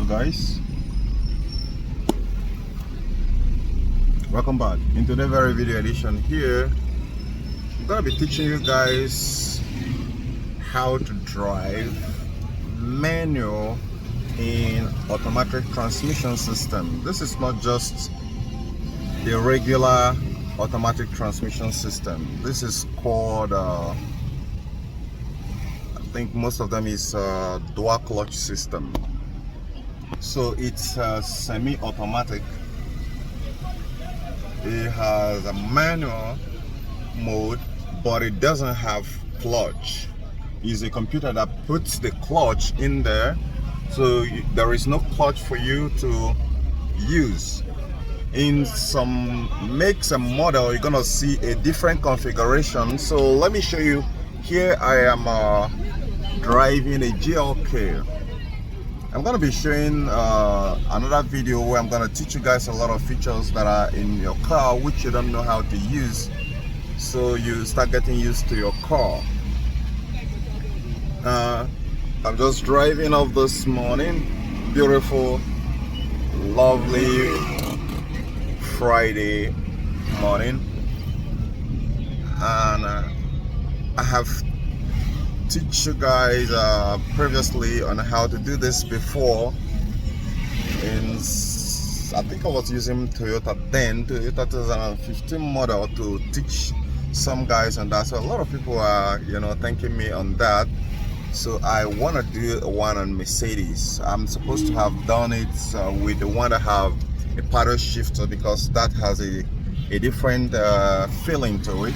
Guys, welcome back. In today's very video edition here, I'm gonna be teaching you guys how to drive manual in automatic transmission system. This is not just the regular automatic transmission system. This is called I think most of them is dual clutch system. So it's semi-automatic. It has a manual mode, but it doesn't have clutch. It's a computer that puts the clutch in there, so there is no clutch for you to use. In some makes and model, you're gonna see a different configuration. So let me show you. Here I am driving a GLK. I'm going to be showing another video where I'm going to teach you guys a lot of features that are in your car which you don't know how to use, so you start getting used to your car. I'm just driving off this morning. Beautiful, lovely Friday morning, and I have teach you guys previously on how to do this before. I think I was using Toyota 2015 model to teach some guys on that. So a lot of people are thanking me on that. So I want to do one on Mercedes. I'm supposed to have done it with the one that have a paddle shifter, because that has a different feeling to it.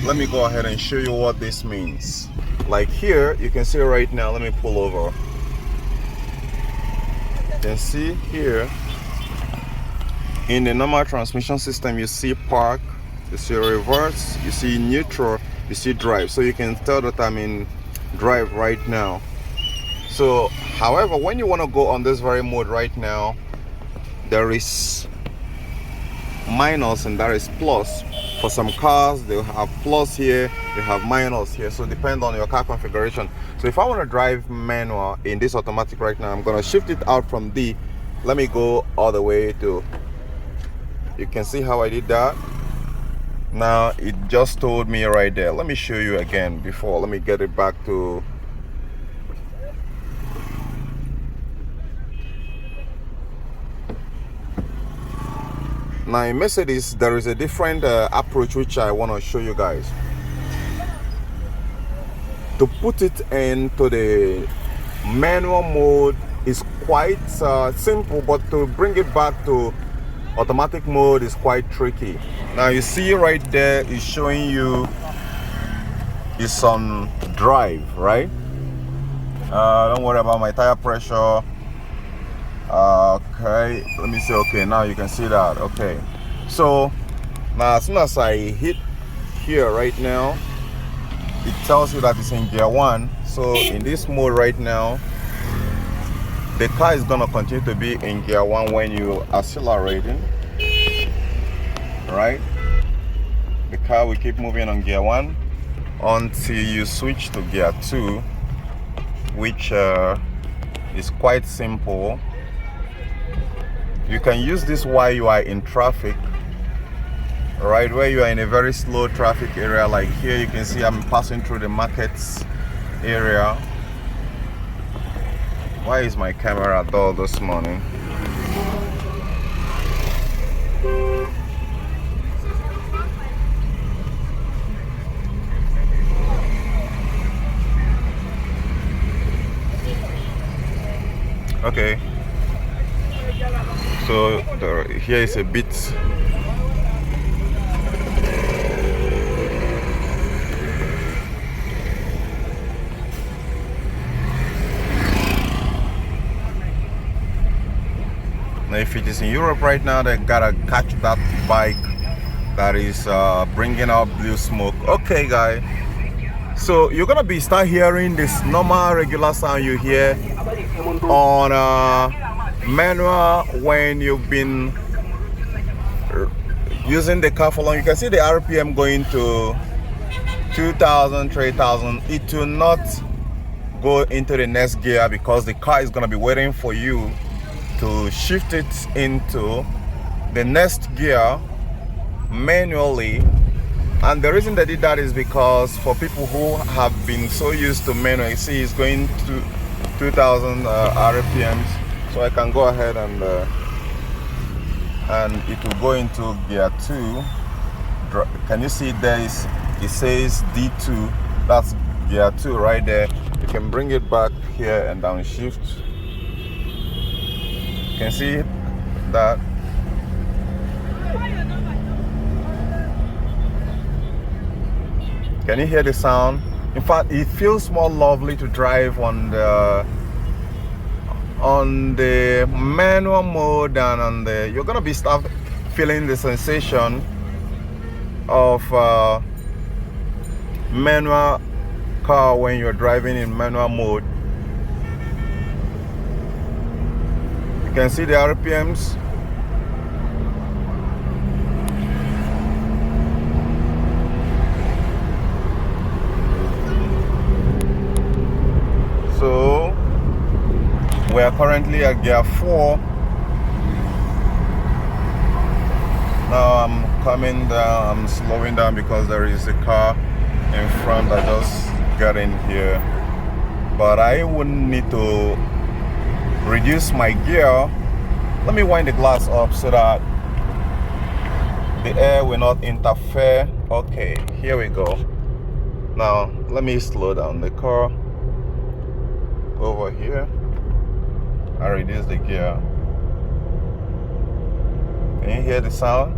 Let me go ahead and show you what this means. Like here, you can see right now, let me pull over. You can see here, in the normal transmission system, you see park, you see reverse, you see neutral, you see drive. So you can tell that I'm in drive right now. So, however, when you want to go on this very mode right now, there is minus and there is plus. For some cars, they have plus here, they have minus here, so depend on your car configuration. So if I want to drive manual in this automatic right now, I'm going to shift it out from D. Let me go all the way to, you can see how I did that. Now it just told me right there. Let me show you again before, let me get it back to, now in Mercedes there is a different approach which I want to show you guys. To put it into the manual mode is quite simple, but to bring it back to automatic mode is quite tricky. Now you see right there is showing you it's on drive, right? Don't worry about my tire pressure. Okay, let me see. Okay, now you can see that. Okay, so now as soon as I hit here right now, it tells you that it's in gear 1. So in this mode right now, the car is gonna continue to be in gear 1 when you accelerating, right? The car will keep moving on gear 1 until you switch to gear 2, which is quite simple. You can use this while you are in traffic, right? Where you are in a very slow traffic area, like here you can see I'm passing through the markets area. Why is my camera dull this morning? Okay, so here is a bit. Now if it is in Europe right now, they gotta catch that bike that is bringing out blue smoke. Okay guys, so you're gonna start hearing this normal regular sound you hear on manual when you've been using the car for long. You can see the RPM going to 2,000, 3,000. It will not go into the next gear because the car is going to be waiting for you to shift it into the next gear manually. And the reason they did that is because for people who have been so used to manual, you see it's going to 2000 RPMs. So I can go ahead and it will go into gear 2. Can you see there is, it says D2, that's gear 2 right there. You can bring it back here and downshift. You can see that. Can you hear the sound? In fact, it feels more lovely to drive on the manual mode than on the, you're gonna be start feeling the sensation of manual car when you're driving in manual mode. You can see the RPMs. So we are currently at gear 4. Now I'm coming down, I'm slowing down because there is a car in front that just got in here. But I wouldn't need to reduce my gear. Let me wind the glass up so that the air will not interfere. Okay, here we go. Now let me slow down the car over here. I reduce the gear. Can you hear the sound?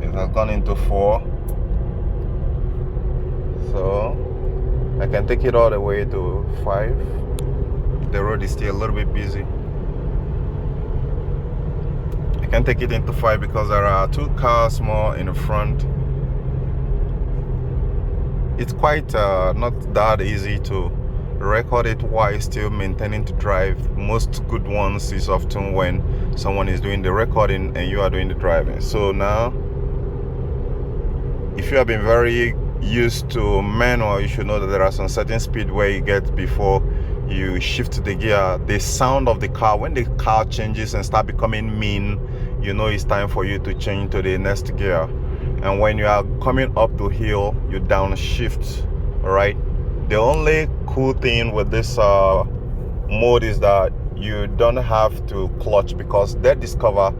It has gone into 4. So I can take it all the way to 5. The road is still a little bit busy. I can take it into 5 because there are 2 cars more in the front. It's quite not that easy to record it while still maintaining to drive. Most good ones is often when someone is doing the recording and you are doing the driving. So now, if you have been very used to manual, you should know that there are some certain speed where you get before you shift the gear. The sound of the car, when the car changes and start becoming mean, you know it's time for you to change to the next gear. And when you are coming up the hill, you downshift. All right, the only cool thing with this mode is that you don't have to clutch, because they discover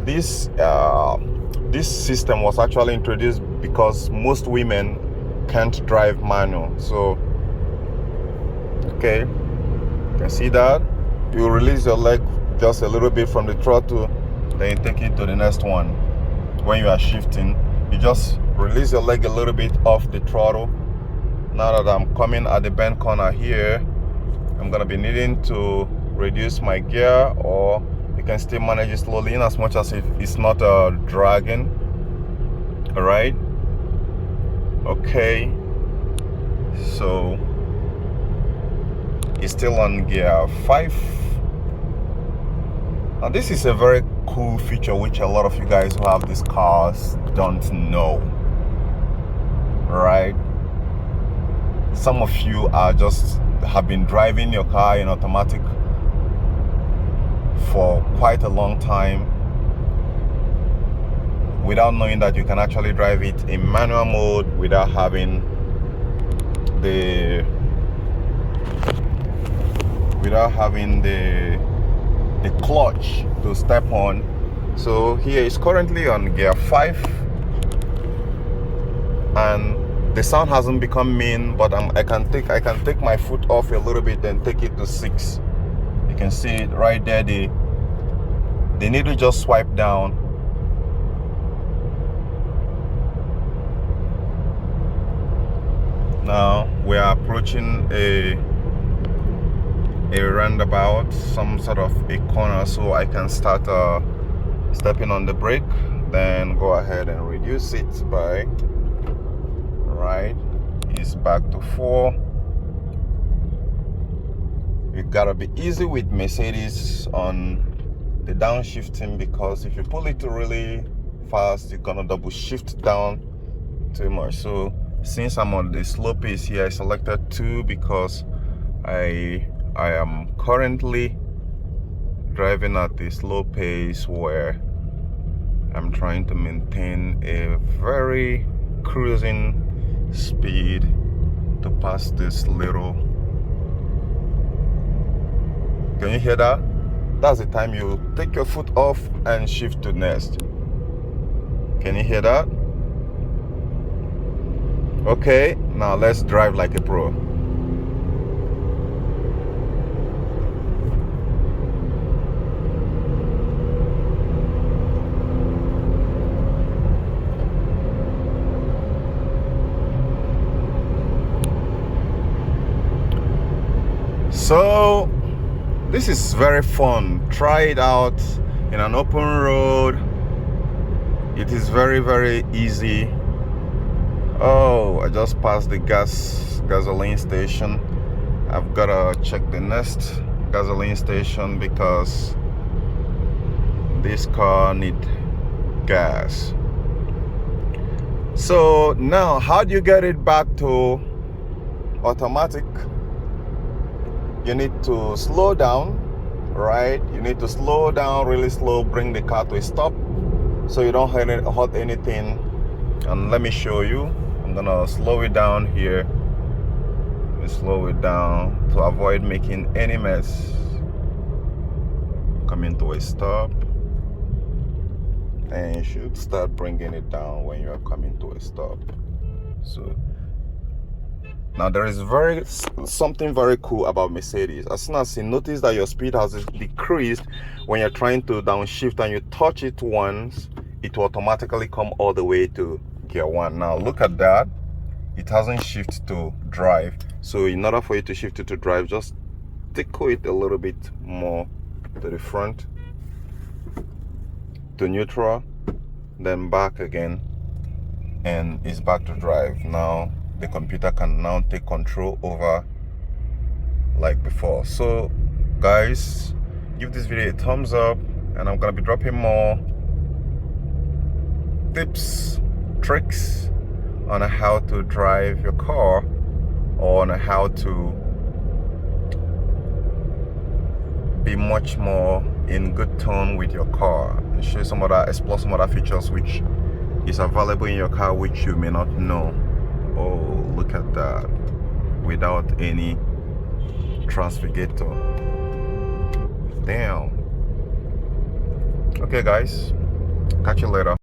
this this system was actually introduced because most women can't drive manual. So okay, you can see that you release your leg just a little bit from the throttle, then you take it to the next one. When you are shifting, you just release your leg a little bit off the throttle. Now that I'm coming at the bend corner here, I'm gonna be needing to reduce my gear, or you can still manage it slowly in as much as it's not dragging. All right, okay, so it's still on gear 5. Now this is a very cool feature which a lot of you guys who have these cars don't know, right? Some of you are just have been driving your car in automatic for quite a long time without knowing that you can actually drive it in manual mode without having the clutch to step on. So here is currently on gear 5, and the sound hasn't become mean, but I can take my foot off a little bit and take it to 6. You can see it right there. The needle just swipe down. Now we are approaching a roundabout, some sort of a corner, so I can start stepping on the brake, then go ahead and reduce it by, right, it's back to 4. You gotta be easy with Mercedes on the downshifting, because if you pull it really fast, you're gonna double shift down too much. So Since I'm on the slow pace here, I selected 2 because I am currently driving at the slow pace where I'm trying to maintain a very cruising speed to pass this little. Can you hear that? That's the time you take your foot off and shift to next. Can you hear that? Okay, now let's drive like a pro. So this is very fun. Try it out in an open road. It is very easy. Oh, I just passed the gasoline station. I've gotta check the next gasoline station because this car need gas. So now, how do you get it back to automatic? You need to slow down, right? You need to slow down really slow, bring the car to a stop so you don't hurt anything. And let me show you. I'm gonna slow it down here. Let me slow it down to avoid making any mess. Coming to a stop, and you should start bringing it down when you are coming to a stop. So now there is something very cool about Mercedes. As soon as you notice that your speed has decreased, when you're trying to downshift and you touch it once, it will automatically come all the way to gear 1. Now look at that. It hasn't shifted to drive. So in order for you to shift it to drive, just tickle it a little bit more to the front, to neutral, then back again, and it's back to drive. Now the computer can now take control over like before. So guys, give this video a thumbs up, and I'm gonna be dropping more tips, tricks on how to drive your car, or on how to be much more in good tone with your car, and show some other, explore some other features which is available in your car which you may not know. Oh, look at that, without any transfigator. Damn. Okay guys, catch you later.